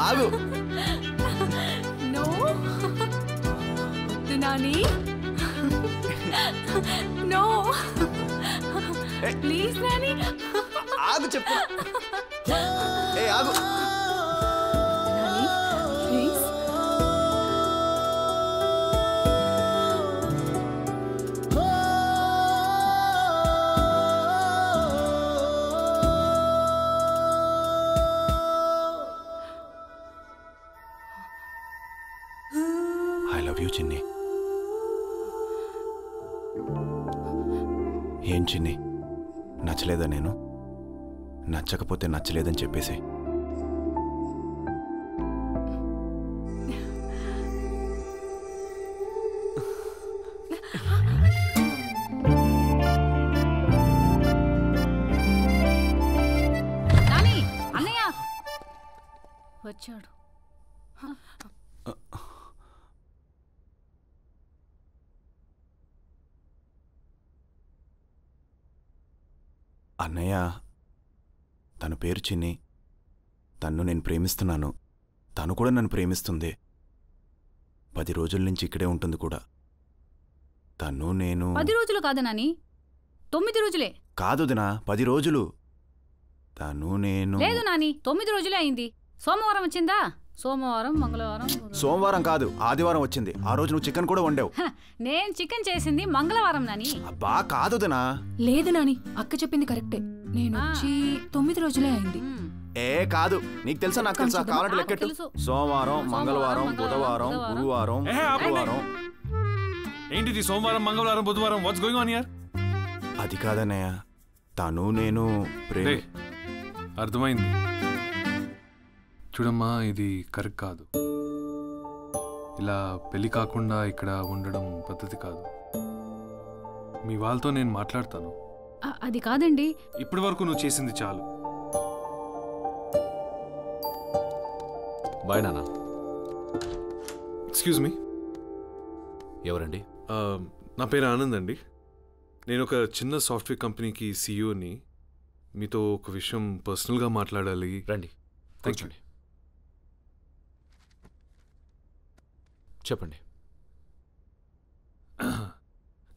ఆగు. No Nani, no please Nani. ఆగు చెప్పు. ఏ ఆగు Nani please. I love you Chinni. ఏం చిన్ని, నచ్చలేదా నేను? నచ్చకపోతే నచ్చలేదని చెప్పేసి. నాని, అన్నయ్య వచ్చాడు. అన్నయ్య, తన పేరు చిన్ని. తన్ను నేను ప్రేమిస్తున్నాను, తను కూడా నన్ను ప్రేమిస్తుంది. 10 రోజుల నుంచి ఇక్కడే ఉంటుంది కూడా. తను నేను 10 రోజులు కాదు నాని, 9 రోజులే. కాదు దినా, 10 రోజులు. తను నేను లేదు నాని, 9 రోజులే అయింది. సోమవారం వచ్చిందా? సోమవారం, మంగళవారం. సోమవారం కాదు, ఆదివారం వచ్చింది. ఆ రోజు నువ్వు చికెన్ కూడా వండావు. నేను చికెన్ చేసింది మంగళవారం నాని. అబ్బా కాదు దినా. లేదు నాని, అక్క చెప్పింది కరెక్టే. నేను వచ్చి 9 రోజులే అయింది. ఏ కాదు, నీకు తెలుసా నాకు తెలుసా? కావాలంటే లెక్కెట్టు. సోమవారం, మంగళవారం, బుధవారం, గురువారం, శుక్రవారం. ఏంటిది సోమవారం, మంగళవారం, బుధవారం? Watts going on here? అది కాదన్నయ్య, తను నేను అర్థమైంది. చూడమ్మా, ఇది కరెక్ట్ కాదు. ఇలా పెళ్లి కాకుండా ఇక్కడ ఉండడం పద్ధతి కాదు. మీ వాళ్ళతో నేను మాట్లాడతాను. అది కాదండి. ఇప్పటి వరకు నువ్వు చేసింది చాలు. బాయ్ నాన్న. Excuse me. ఎవరండి? నా పేరు ఆనంద్ అండి. నేను ఒక చిన్న సాఫ్ట్వేర్ కంపెనీకి సీఈఓని. మీతో ఒక విషయం పర్సనల్గా మాట్లాడాలి. రండి, కూర్చోండి. చెప్పండి.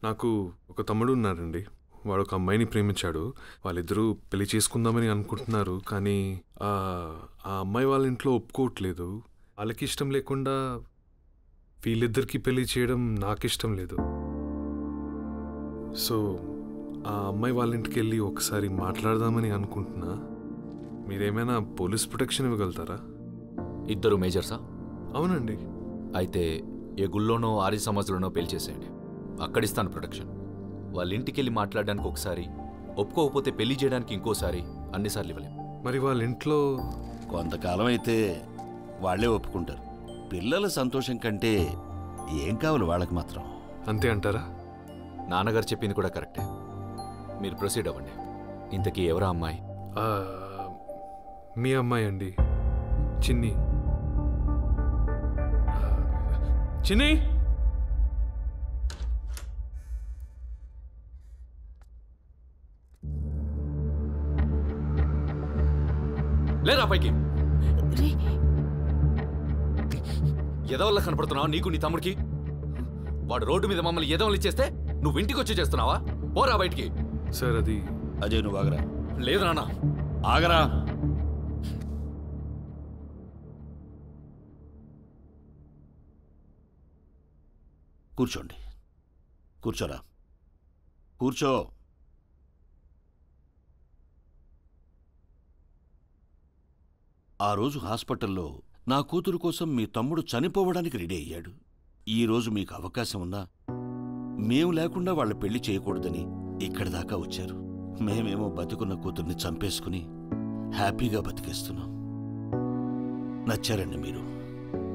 నాకు ఒక తమ్ముడు ఉన్నారండి. వాడు ఒక అమ్మాయిని ప్రేమించాడు. వాళ్ళిద్దరూ పెళ్లి చేసుకుందామని అనుకుంటున్నారు. కానీ ఆ అమ్మాయి వాళ్ళ ఇంట్లో ఒప్పుకోవట్లేదు. వాళ్ళకి ఇష్టం లేకుండా వీళ్ళిద్దరికి పెళ్లి చేయడం నాకు ఇష్టం లేదు. సో ఆ అమ్మాయి వాళ్ళ ఇంటికి వెళ్ళి ఒకసారి మాట్లాడదామని అనుకుంటున్నా. మీరేమైనా పోలీస్ ప్రొటెక్షన్ ఇవ్వగలుగుతారా? ఇద్దరు మేజర్సా? అవునండి. అయితే ఏ గుళ్ళోనో ఆర్య సమాజంలోనో పెళ్లి చేసేయండి, అక్కడిస్తాను ప్రొటెక్షన్. వాళ్ళ ఇంటికి వెళ్ళి మాట్లాడడానికి ఒకసారి, ఒప్పుకోకపోతే పెళ్లి చేయడానికి ఇంకోసారి, అన్నిసార్లు ఇవ్వలేం. మరి వాళ్ళ ఇంట్లో కొంతకాలం అయితే వాళ్లే ఒప్పుకుంటారు. పిల్లల సంతోషం కంటే ఏం కావాలి వాళ్ళకి మాత్రం. అంతే అంటారా? నాన్నగారు చెప్పింది కూడా కరెక్టే. మీరు ప్రొసీడ్ అవ్వండి. ఇంతకీ ఎవరా అమ్మాయి? మీ అమ్మాయి అండి, చిన్ని. చిన్ని, లేరా పైకి. ఎదవల్ల కనపడుతున్నావా నీకు నీ తమ్ముడికి? వాడు రోడ్డు మీద మమ్మల్ని ఎదవలు ఇచ్చేస్తే నువ్వు ఇంటికి వచ్చి చేస్తున్నావా? పోరా బయటికి. సార్ అది అజయ్ నువ్వు ఆగరా. లేదు నాన్న. ఆగరా. కూర్చోండి. కూర్చోరా. కూర్చో. ఆ రోజు హాస్పిటల్లో నా కూతురు కోసం మీ తమ్ముడు చనిపోవడానికి రెడీ అయ్యాడు. ఈరోజు మీకు అవకాశం ఉన్నా మేము లేకుండా వాళ్ళ పెళ్లి చేయకూడదని ఇక్కడి దాకా వచ్చారు. మేమేమో బతుకున్న కూతుర్ని చంపేసుకుని హ్యాపీగా బతికేస్తున్నాం. నచ్చారండి మీరు.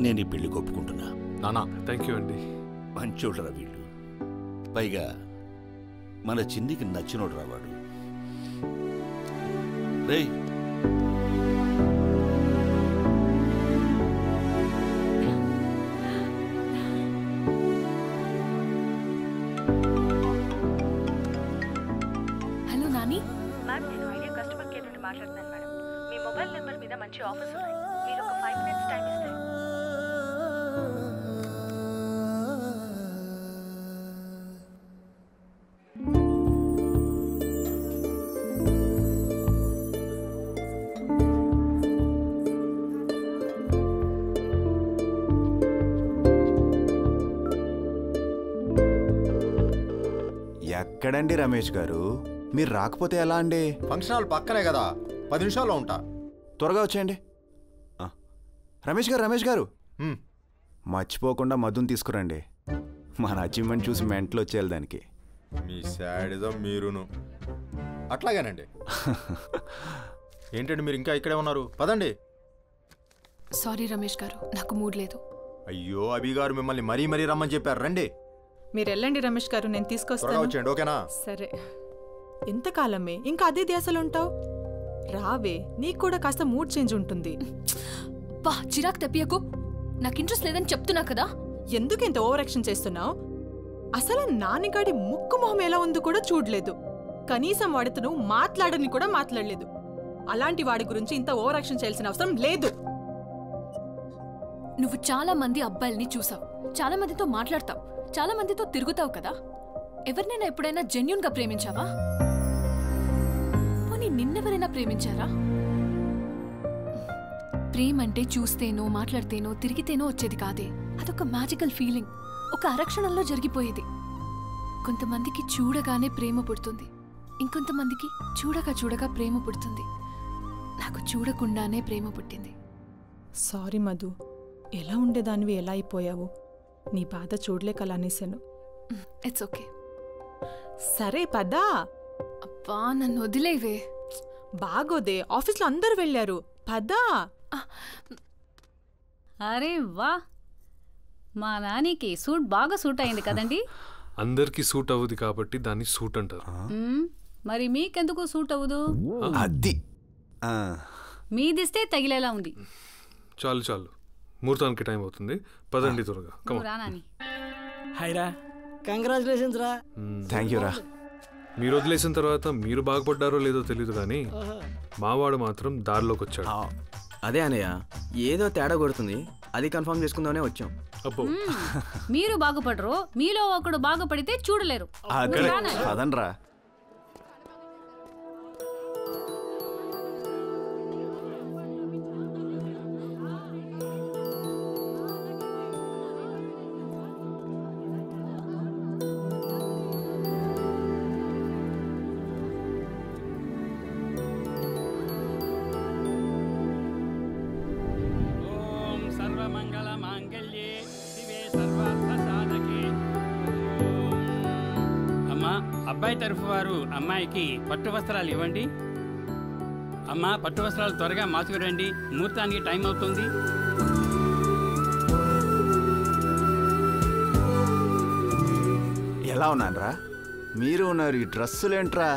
నేను ఈ పెళ్లి ఒప్పుకుంటున్నా. నానా థ్యాంక్ యూ అండి. మంచోడరా వీళ్ళు. పైగా మన చిన్నికి నచ్చినోడు రావాడు. రేయ్, హలో నాని. మ్యామ్, నేను ఐడియా కస్టమర్ కేర్ నుండి మాట్లాడుతున్నాను మేడం. మీ మొబైల్ నెంబర్ మీద మంచి ఆఫర్స్ ఉన్నాయి. మీరు ఒక 5 minutes టైం ఇస్తే. ఎక్కడండి రమేష్ గారు? మీరు రాకపోతే ఎలా అండి? ఫంక్షన్ హాల్ పక్కనే కదా, 10 నిమిషాల్లో ఉంటా. త్వరగా వచ్చేయండి. రమేష్ గారు మర్చిపోకుండా మధుని తీసుకురండి. మన అచీవ్మెంట్ చూసి మెంటలు వచ్చేయాలి దానికి. మీ శాడిజం మీరును. అట్లాగేనండి. ఏంటండి మీరు ఇంకా ఇక్కడే ఉన్నారు? పదండి. సారీ రమేష్ గారు, నాకు మూడ్ లేదు. అయ్యో అభి గారు మిమ్మల్ని మరీ రమ్మని చెప్పారు. రండి. మీరు వెళ్ళండి రమేష్ గారు, నేను త్వరగా తీసుకొస్తాను. వచ్చేయండి. ఓకేనా? సరే. ఎంతకాలమే ఇంకా అదే ధ్యాసలో ఉంటావు? రావే, నీకు కూడా కాస్త మూడ్ చేంజ్ ఉంటుంది. బా చిరాకు తెప్పియకు, నాకు ఇంట్రెస్ట్ లేదని చెప్తున్నా కదా. ఎందుకు ఇంత ఓవర్ యాక్షన్ చేస్తున్నావు? అసలు నాన్నగాడి ముక్కు మొహం ఎలా ఉందో కూడా చూడలేదు. కనీసం వాడితో నువ్వు మాట్లాడని కూడా మాట్లాడలేదు. అలాంటి వాడి గురించి ఇంత ఓవర్ యాక్షన్ చేయాల్సిన అవసరం లేదు. నువ్వు చాలా మంది అబ్బాయిల్ని చూసావు, చాలా మందితో మాట్లాడతావు, చాలా మందితో తిరుగుతావు కదా. ఎవరినైనా ఎప్పుడైనా జెన్యూన్ గా ప్రేమించావా? పోనీ నిన్నెవరైనా ప్రేమించారా? ప్రేమంటే చూస్తేనో మాట్లాడితేనో తిరిగితేనో వచ్చేది కాదే. అదొక మ్యాజికల్ ఫీలింగ్, ఒక అరక్షణంలో జరిగిపోయేది. కొంతమందికి చూడగానే ప్రేమ పుడుతుంది, ఇంకొంతమందికి చూడగా ప్రేమ పుడుతుంది. నాకు చూడకుండానే ప్రేమ పుట్టింది. సారీ మధు, ఎలా ఉండేదానివి ఎలా అయిపోయావు? నీ బాధ చూడలేక అలా అనేసాను. It's okay. సరే పదా. అబ్బా నన్ను వదిలేవే. బాగోదే, ఆఫీస్లో అందరూ వెళ్ళారు. పదా. అరే వా, మా నానికి సూట్ బాగా సూట్ అయింది కదండి. అందరికీ సూట్ అవ్వదు కాబట్టి దాన్ని సూట్ అంటారు. మరి మీకెందుకు సూట్ అవ్వదు? అది మీదిస్తే తగిలేలా ఉంది. చాలు ముహూర్తానికి టైం అవుతుంది. పదండి త్వరగా. నువ్వు రా నాని. హైరా, కంగ్రాచులేషన్స్ రా. థ్యాంక్ యూ రా. మీరు వదిలేసిన తర్వాత మీరు బాగుపడ్డారో లేదో తెలియదు కానీ మావాడు మాత్రం దారిలోకి వచ్చాడు. అదే అనయ్య, ఏదో తేడా కొడుతుంది, అది కన్ఫర్మ్ చేసుకుందామనే వచ్చాం. అప్పో, మీరు బాగుపడరు, మీలో ఒకడు బాగుపడితే చూడలేరు. నువ్వు రా నాని. పదండ్రా. అబ్బాయి తరఫు వారు అమ్మాయికి పట్టు వస్త్రాలు ఇవ్వండి. అమ్మా, పట్టు వస్త్రాలు త్వరగా మార్చుకురండి, ముహూర్తానికి టైం అవుతుంది. ఎలా ఉన్నానరా? మీరు ఉన్నారు, ఈ డ్రెస్సులేంట్రా?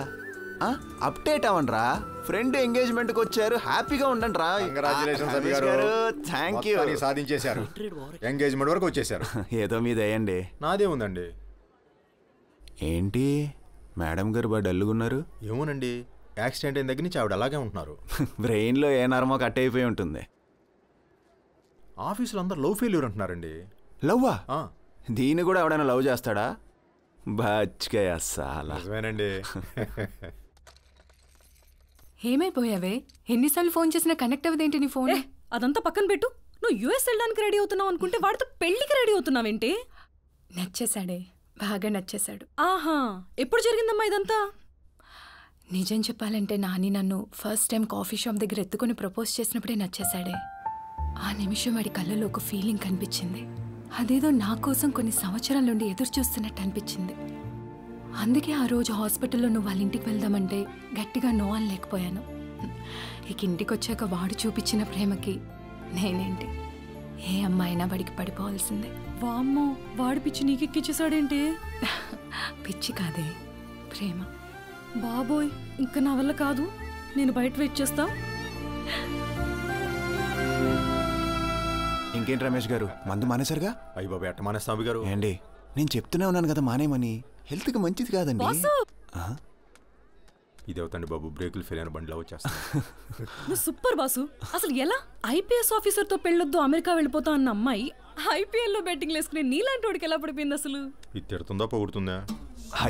అప్డేట్ అవ్వండిరా. ఫ్రెండ్ ఎంగేజ్మెంట్కి వచ్చారు, హ్యాపీగా ఉండండి రా. కంగ్రాచులేషన్స్ అభి గారు. Thank you. సాధించేశారు. ఎంగేజ్మెంట్ వరకు వచ్చేసారు. ఏదో మీద వేయండి. నాదే ఉందండి. ఏంటి మేడం గారు బాగా డల్లుగున్నారు? ఏమోనండి, యాక్సిడెంట్ అయిన దగ్గర నుంచి ఆవిడ అలాగే ఉంటున్నారు. బ్రెయిన్లో ఏ నర్మో కట్ అయిపోయి ఉంటుంది. ఆఫీసులో అందరు లవ్ ఫెయిల్యూర్ అంటున్నారండి. లవ్వా? దీన్ని కూడా ఎవడైనా లవ్ చేస్తాడా? బచ్కయ్య సాలా. నిజమేనండి. ఏమైపోయావే? ఎన్నిసార్లు ఫోన్ చేసినా కనెక్ట్ అవ్వదేంటి నీ ఫోన్? అదంతా పక్కన పెట్టు. నువ్వు యుఎస్ వెళ్ళడానికి రెడీ అవుతున్నావు అనుకుంటే వాడితో పెళ్లికి రెడీ అవుతున్నావేంటి? నచ్చేశాడే, బాగా నచ్చేశాడు. ఆహా, ఎప్పుడు జరిగిందమ్మా ఇదంతా? నిజం చెప్పాలంటే నాని నన్ను ఫస్ట్ టైం కాఫీ షాప్ దగ్గర ఎత్తుకుని ప్రపోజ్ చేసినప్పుడే నచ్చేశాడే. ఆ నిమిషం వాడి కళ్ళలో ఒక ఫీలింగ్ కనిపించింది. అదేదో నా కోసం కొన్ని సంవత్సరాల నుండి ఎదురు చూస్తున్నట్టు అనిపించింది. అందుకే ఆ రోజు హాస్పిటల్లో నువ్వు వాళ్ళ ఇంటికి వెళ్దామంటే గట్టిగా నో అని లేకపోయాను. ఇక ఇంటికి వచ్చాక వాడు చూపించిన ప్రేమకి నేనేంటి, ఏ అమ్మాయినా వాడికి పడిపోవాల్సిందే. వామ్మో, వాడి పిచ్చి నీకెక్కిచ్చేసాడేంటి? పిచ్చి కాదే, ప్రేమ. బాబోయ్, ఇంకా నా వల్ల కాదు, నేను బయట వెయిట్ చేస్తా. ఇంకేంటి రమేష్ గారు, మందు మానేసరిగా? అయ్యి బాబు, ఎట్ట మానేస్తాం అభి గారు? ఏంటి, నేను చెప్తూనే ఉన్నాను కదా మానేమని. హెల్త్కి మంచిది కాదండి. ఇది అవుతండి బాబు, బ్రేకులు ఫెయిల్ అయిన బండిలో వచ్చేస్తా. నువ్వు సూపర్ బాసు. అసలు ఎలా ఐపీఎస్ ఆఫీసర్తో పెళ్ళొద్దు అమెరికా వెళ్ళిపోతా అన్న అమ్మాయి ఐపీఎల్లో బెట్టింగ్ వేసుకునే నీలాంటి వాడికి ఎలా పడిపోయింది అసలు? ఇది తిడుతుందా పొగుడుతుందా?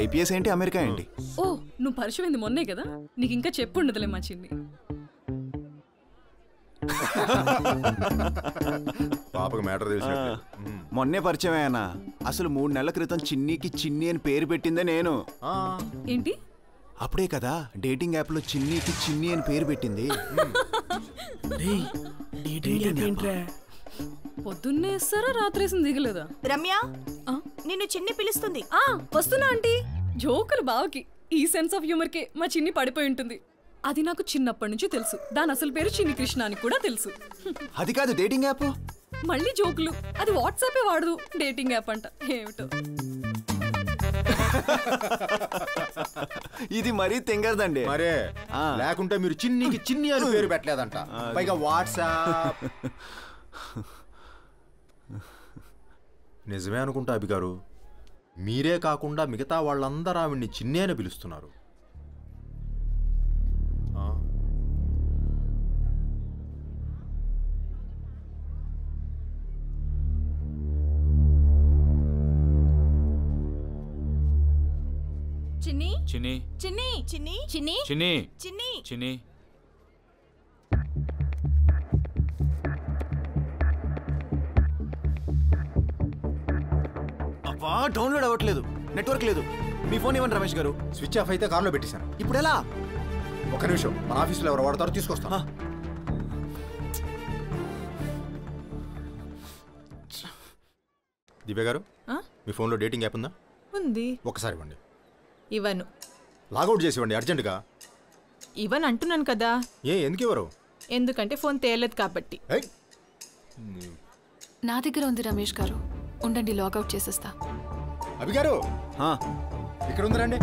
ఐపీఎస్ ఏంటి, అమెరికా ఏంటి? ఓ, నువ్వు పరిచయమైంది మొన్నే కదా, నీకు ఇంకా చెప్పుండదులే మా చిన్ని. పాపకు మ్యాటర్ తెలిసినట్టు. మొన్నే పరిచయం అయ్యానా? అసలు 3 నెలల క్రితం చిన్నీకి చిన్ని అని పేరు పెట్టిందే నేను. ఏంటి? అప్పుడే కదా డేటింగ్ యాప్ లో చిన్నీకి చిన్ని అని పేరు పెట్టింది. పొద్దున్నే వేస్తారా రాత్రేసిన దిగలేదా? రమ్య, నిన్ను చిన్ని పిలుస్తుంది. వస్తున్నా ఆంటీ. జోకులు బావకి. ఈ సెన్స్ ఆఫ్ హ్యూమర్ కే మా చిన్ని పడిపోయి ఉంటుంది. అది నాకు చిన్నప్పటి నుంచి తెలుసు. దాని అసలు పేరు చిన్ని కృష్ణ అని కూడా తెలుసు. అది కాదు డేటింగ్ యాప్. మళ్ళీ జోకులు. అది వాట్సాపే వాడదు, డేటింగ్ యాప్ అంట. ఏమిటో ఇది మరీ తెంగరదండి. మరే లేకుంటే మీరు చిన్నికి చిన్ని అని పేరు పెట్టలేదంట, పైగా వాట్సాప్. నిజమే అనుకుంటా అభి గారు, మీరే కాకుండా మిగతా వాళ్ళందరూ ఆవిడ్ని చిన్ని అని పిలుస్తున్నారు. చిన్ని చిన్ని చిన్ని చిన్ని చిన్ని చిన్ని చిన్ని చిన్ని అబ్బా డౌన్లోడ్ అవ్వట్లేదు, నెట్వర్క్ లేదు. మీ ఫోన్ ఇవ్వండి రమేష్ గారు. స్విచ్ ఆఫ్ అయితే కార్లో పెట్టేశాను. ఇప్పుడు ఎలా? ఒక నిమిషం, మన ఆఫీస్లో ఎవరు వాడతారో తీసుకొస్తాను. దివ్య గారు, మీ ఫోన్లో డేటింగ్ యాప్ ఉందా? ఉంది. ఒకసారి ఇవ్వండి. ఇవ్వను. లాగౌట్ చేసి ఇవ్వండి అర్జెంటుగా. ఇవ్వను అంటున్నాను కదా. ఎందుకు ఇవ్వరు? ఎందుకంటే ఫోన్ తేలేదు కాబట్టి. నా దగ్గర ఉంది రమేష్ గారు, ఉండండి లాగౌట్ చేసేస్తా. అభి గారు ఇక్కడ ఉంది, రండి.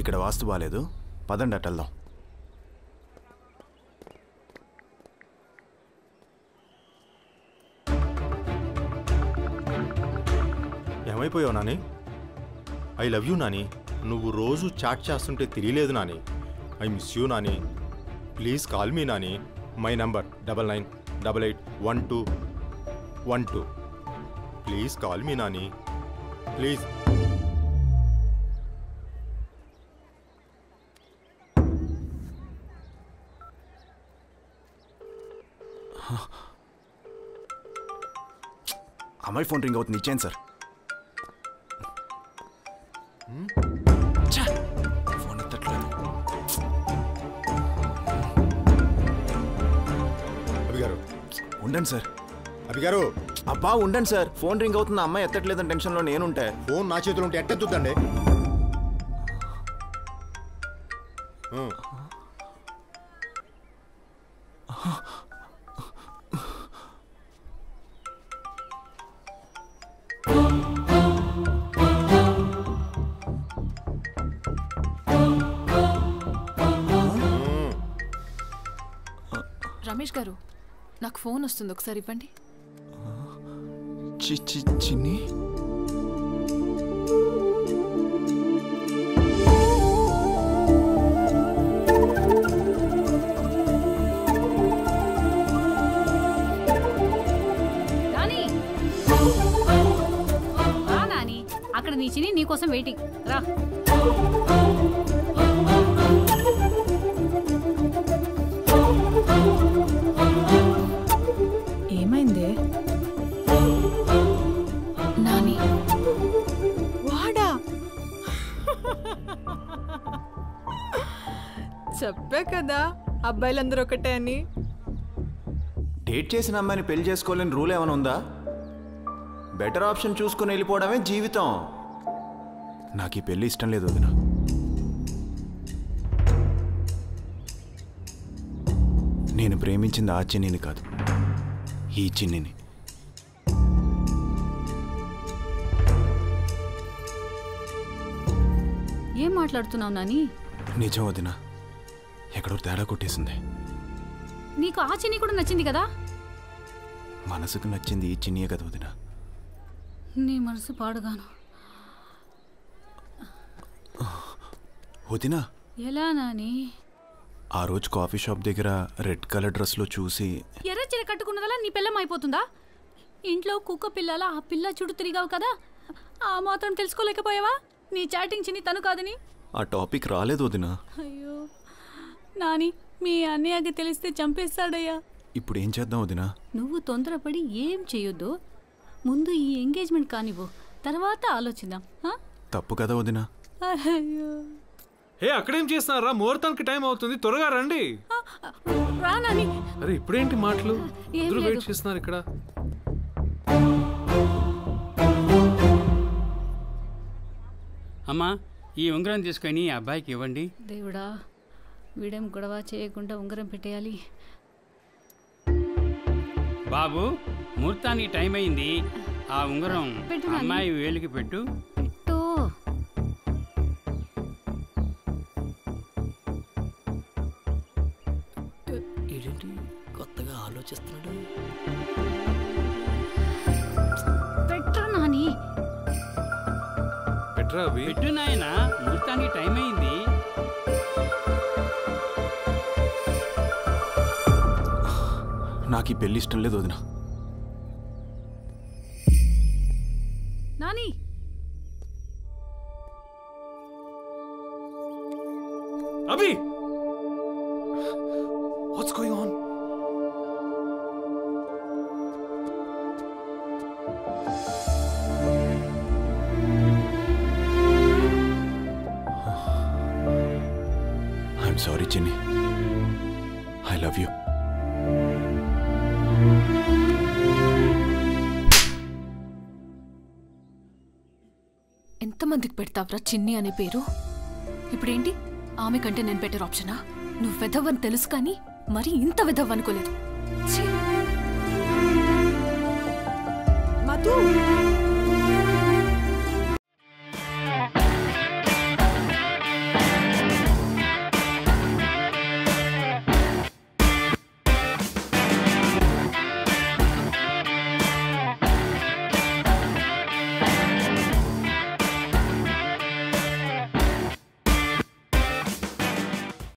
ఇక్కడ వాస్తు బాలేదు, పదండి అట్టెళ్దాం. ఏమైపోయావు Nani? I love you Nani. నువ్వు రోజు చాట్ చేస్తుంటే తెలియలేదు Nani. I miss you Nani. Please call me Nani. My number 99881212. Please call me Nani, please. అమ్మాయి ఫోన్ రింగ్ అవుతుంది, ఇచ్చేయండి సార్. ఫోన్ ఎత్తట్లేదు. అభి గారు ఉండండి సార్. అభి గారు అబ్బా ఉండండి సార్, ఫోన్ రింగ్ అవుతుంది, అమ్మాయి ఎత్తట్లేదని టెన్షన్లో నేనుంటే. ఫోన్ నా చేతిలో ఉంటే ఎట్టెత్తుద్దండి. రమేష్ గారు, నాకు ఫోన్ వస్తుంది, ఒకసారి ఇవ్వండి. చిన్ని నాని, అక్కడ నీ చిన్ని నీకోసం వెయిటింగ్. రా. ఏమైందే? నాని. వాడా? చెప్పే కదా అబ్బాయిలందరూ ఒకటే అని. డేట్ చేసిన అమ్మాయిని పెళ్లి చేసుకోవాలని రూల్ ఏమైనా ఉందా? బెటర్ ఆప్షన్ చూసుకుని వెళ్ళిపోవడమే జీవితం. నాకు ఈ పెళ్లి ఇష్టం లేదు వదినా. నేను ప్రేమించింది ఆ చిన్నిని కాదు, ఈ చిన్నిని. ఏం మాట్లాడుతున్నావు నాని? నిజం వదినా, ఎక్కడో తేడా కొట్టేసింది. నీకు ఆ చిన్ని కూడా నచ్చింది కదా? మనసుకు నచ్చింది చిన్నియే కదా వదిన. నీ మనసు పాడుగాను. వదినా, ఎలా నాని? ఆ రోజు కాఫీ షాప్ దగ్గర రెడ్ కలర్ డ్రెస్లో చూసి ఎర్ర చీర కట్టుకున్నదలా నీ పిల్లం అయిపోతుందా? ఇంట్లో కుక్క పిల్లలా ఆ పిల్ల చుట్టూ తిరిగావు కదా, ఆ మాత్రం తెలుసుకోలేకపోయావా నీ చాటింగ్ చిన్ని తను కాదని? ఆ టాపిక్ రాలేదు వదినా. అయ్యో నాని, మీ అన్నయ్యకి తెలిస్తే చంపేస్తాడయ్యా. ఇప్పుడు ఏం చేద్దాం వదినా? నువ్వు తొందరపడి ఏం చేయొద్దు. ముందు ఈ ఎంగేజ్మెంట్ కానివ్వు, తర్వాత ఆలోచిద్దాం. తప్పు కదా వదినా? అయ్యో హే, అక్కడేం చేస్తున్నారా? ముహూర్తానికి టైం అవుతుంది, త్వరగా రండి. రా నాని. అరే ఇప్పుడేంటి మాటలు? ఏం అందరూ లేదు. వెయిట్ చేస్తున్నారు ఇక్కడ. అమ్మా, ఈ ఉంగరం తీసుకొని ఈ అబ్బాయికి ఇవ్వండి. దేవుడా, వీడేం గొడవ చేయకుండా ఉంగరం పెట్టేయాలి. బాబు, ముహూర్తానికి టైం అయింది. ఆ ఉంగరం పెట్టు నాని. అమ్మాయి వేలికి పెట్టు. పెట్టు. ఏంటి కొత్తగా ఆలోచిస్తున్నాడు? పెట్టు నాని. పెట్రా అవి. పెట్టు నాయనా, ముహూర్తానికి టైం అయింది. నాకు ఈ పెళ్లి ఇష్టం లేదు వదినా. Nani, Abhi, what's going on? I'm sorry Chinni. I love you. ఎంతమందికి పెడతావ్రా చిన్ని అనే పేరు? ఇప్పుడేంటి, ఆమె కంటే నేను బెటర్ ఆప్షనా? నువ్వు వెధవని తెలుసు కానీ మరి ఇంత వెధవ్ అనుకోలేదు. ఛీ! మధు